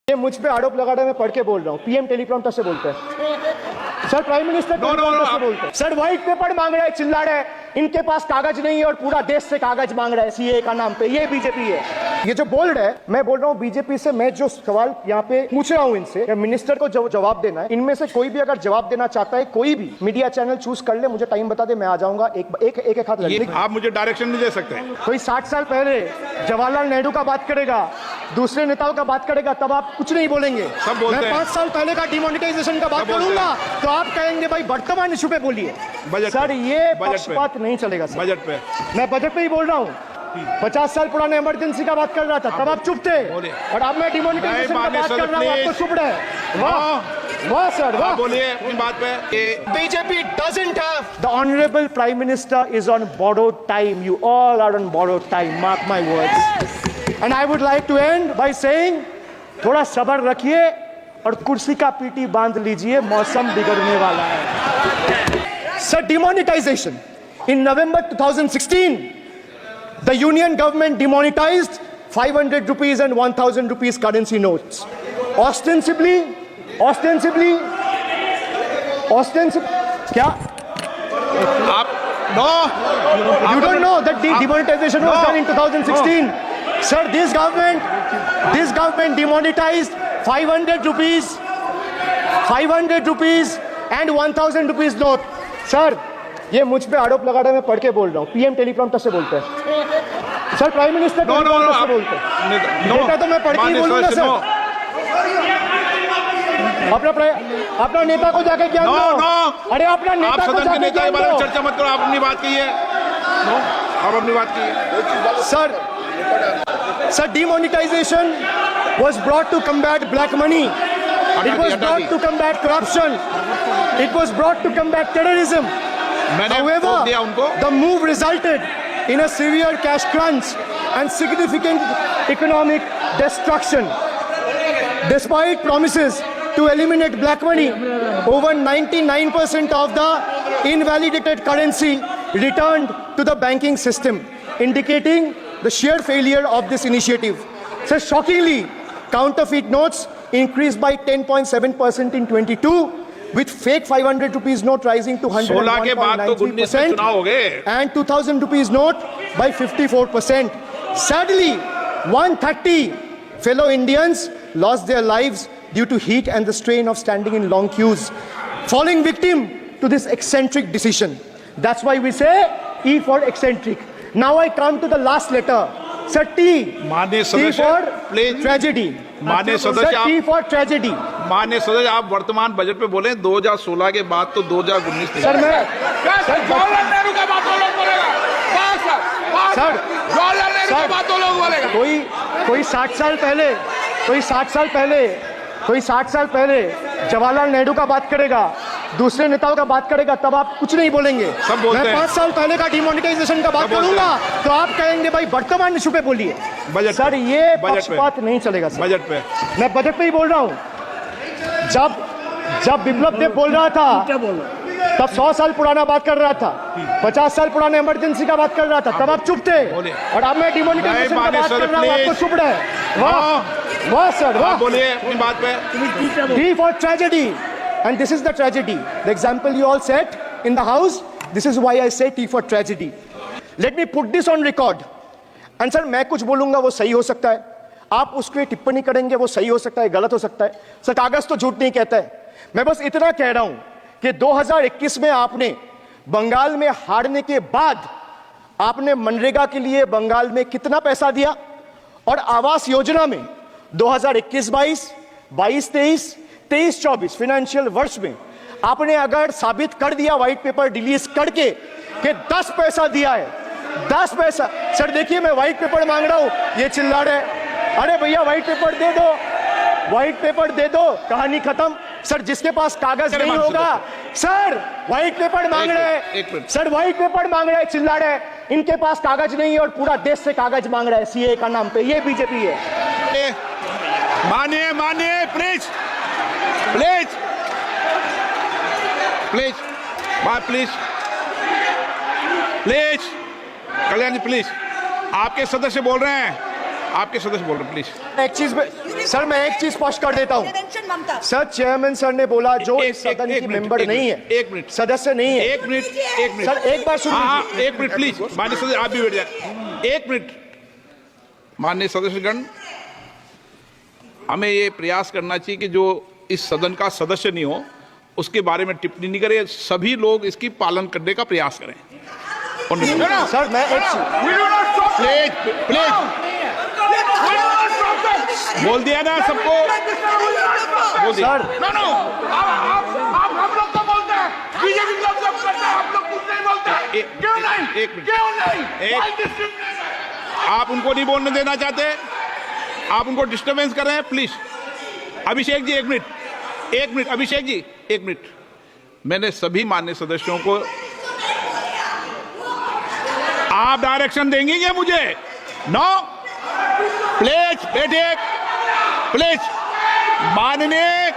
ये मुझ पे आरोप लगा रहा है, मैं पढ़ के बोल रहा हूँ। पीएम टेलीप्रॉम्प्टर से बोलते हैं सर, प्राइम मिनिस्टर टेलीप्रॉम्प्टर से बोलते हैं सर। व्हाइट पेपर मांग रहा है, चिल्ला रहा है, इनके पास कागज नहीं है और पूरा देश से कागज मांग रहा है सीए का नाम पे। ये बीजेपी है, ये जो बोल रहा है। मैं बोल रहा हूँ बीजेपी से, मैं जो सवाल यहाँ पे पूछ रहा हूँ इनसे, मिनिस्टर को जवाब देना है। इनमें से कोई भी अगर जवाब देना चाहता है, कोई भी मीडिया चैनल चूज कर ले, मुझे टाइम बता दे, मैं आ जाऊंगा। एक हाथ लगे। आप मुझे डायरेक्शन नहीं दे सकते। कोई 60 साल पहले जवाहरलाल नेहरू का बात करेगा, दूसरे नेताओं का बात करेगा, तब आप कुछ नहीं बोलेंगे। सब बोलते मैं हैं। 5 साल पहले का डिमोनेटाइजेशन का बात करूंगा तो आप कहेंगे भाई वर्तमान इशू पे बोलिए। सर ये पक्षपात नहीं चलेगा सर। बजट पे मैं बजट पे ही बोल रहा हूँ। 50 साल पुराने इमरजेंसी का बात कर रहा था, तब आप चुप थे, और अब मैं डिमोनेटाइजेशन का बात कर रहा हूँ, आपको चुप रहे। वाह वाह सर, वाह। बोलिए अपनी बात पे। BJP doesn't have the honorable Prime Minister is on borrowed time. You all are on borrowed time. Mark my words. And I would like to end by saying, थोड़ा सब्र रखिए और कुर्सी का पीटी बांध लीजिए, मौसम बिगड़ने वाला है। Sir, demonetization. In November 2016, the Union government demonetized 500 rupees and 1000 rupees currency notes. Ostensibly, क्या? आप no, You don't know that the demonetization was done in 2016. Sir, this government demonetized 500 rupees and 1000 rupees note. Sir, ये मुझ पे आरोप लगा रहा है, मैं पढ़ के बोल रहा हूँ। पीएम टेलीप्रॉम्प्टर से बोलते हैं सर, प्राइम मिनिस्टर टेलीप्रॉम्प्टर से बोलते हैं। बेटा तो मैं पढ़ के ही बोलूंगा सर। अपना नेता को जाके ज्ञान दो। अरे अपना नेता को जाके ज्ञान दो। चर्चा मत करो, आप अपनी बात कीजिए। आप अपनी बात कीजिए। Sir, demonetization was brought to combat black money. It was brought to combat corruption. It was brought to combat terrorism. However, the move resulted in a severe cash crunch and significant economic destruction. Despite promises to eliminate black money, over 99% of the invalidated currency returned to the banking system, indicating the sheer failure of this initiative. So shockingly, counterfeit notes increased by 10.7% in 22, with fake 500 rupees note rising to 101.93% and 2000 rupees note by 54%. Sadly, 130 fellow Indians lost their lives due to heat and the strain of standing in long queues, falling victim to this eccentric decision. That's why we say E for eccentric. Now I come to the last letter. Sir, T. T for tragedy. माननीय सदस्य, Sir, T for tragedy. माननीय सदस्य, आप वर्तमान budget पे बोले 2016 के बाद तो 2019 सर मैं जवाहरलाल नेहरू का बात लोग बोलेगा। सर जवाहरलाल नेहरू का बात लोग बोलेगा। कोई 60 साल पहले जवाहरलाल नेहरू का बात करेगा, दूसरे नेताओं का बात करेगा, तब आप कुछ नहीं बोलेंगे। सब बोलते मैं हैं। 5 साल पहले का डिमोनेटाइजेशन का बात करूंगा तो आप कहेंगे भाई वर्तमान इशू पे बोलिए। सर ये पक्षपात नहीं चलेगा सर। बजट पे मैं बजट पे ही बोल रहा हूँ। जब बिप्लब देव बोल रहा था तब 100 साल पुराना बात कर रहा था, 50 साल पुराने इमरजेंसी का बात कर रहा था, तब आप चुप थे, और अब मैं डिमोनेटाइजेशन का बात कर रहा हूँ, आपको चुप रहे। वाह वाह सर, वाह। बोलिए अपनी बात पे। T for tragedy, and this is the tragedy. The example you all set in the house. This is why I say T for tragedy. Let me put this on record. And sir, मैं कुछ बोलूंगा वो सही हो सकता है, आप उसके टिप्पणी करेंगे वो सही हो सकता है, गलत हो सकता है। सर कागज तो झूठ नहीं कहता है। मैं बस इतना कह रहा हूं कि 2021 में आपने बंगाल में हारने के बाद आपने मनरेगा के लिए बंगाल में कितना पैसा दिया, और आवास योजना में 2021-22, 22-23, 23-24 फाइनेंशियल वर्ष में आपने अगर साबित कर दिया व्हाइट पेपर रिलीज करके कि 10 पैसा दिया है, 10 पैसा। सर देखिए मैं व्हाइट पेपर मांग रहा हूं, ये चिल्ला रहे, अरे भैया व्हाइट पेपर दे दो, व्हाइट पेपर दे दो, कहानी खत्म। सर जिसके पास कागज नहीं होगा, सर व्हाइट पेपर मांग रहे हैं, सर व्हाइट पेपर मांग रहे हैं, चिल्ला रहे हैं, इनके पास कागज नहीं है और पूरा देश से कागज मांग रहा है सीए का नाम पे। ये बीजेपी है। मानिए प्लीज कल्याण जी प्लीज, आपके सदस्य बोल रहे हैं, आपके सदस्य बोल रहे हैं, प्लीज। एक चीज सर, मैं एक चीज स्पष्ट कर देता हूँ ममता सर। चेयरमैन सर ने बोला जो एक- इस सदन एक की मिनट, मेंबर एक नहीं मिनट, है, एक मिनट। सदस्य नहीं है। एक मिनट, एक मिनट सर एक बार सुन हाँ, लीजिए। एक मिनट प्लीज, माननीय सदस्य आप भी बैठ जाए। एक मिनट, माननीय सदस्यगण, हमें ये प्रयास करना चाहिए कि जो इस सदन का सदस्य नहीं हो उसके बारे में टिप्पणी नहीं करें, सभी लोग इसकी पालन करने का प्रयास करें। सर मैं एक प्लीज प्लीज बोल दिया ना सबको, बोल दिया। सर आप हम लोग तो बोलते हैं, बीजेपी लोग सब करते हैं, आप लोग कुछ नहीं बोलते हैं। क्यों नहीं? एक मिनट, क्यों नहीं? एक- Why discrimination? आप उनको नहीं बोलने देना चाहते, आप उनको डिस्टर्बेंस कर रहे हैं, प्लीज। अभिषेक जी एक मिनट, एक मिनट, अभिषेक जी एक मिनट। मैंने सभी मान्य सदस्यों को, आप डायरेक्शन देंगे क्या मुझे? नो, प्लीज बैठिए, प्लीज। माननीय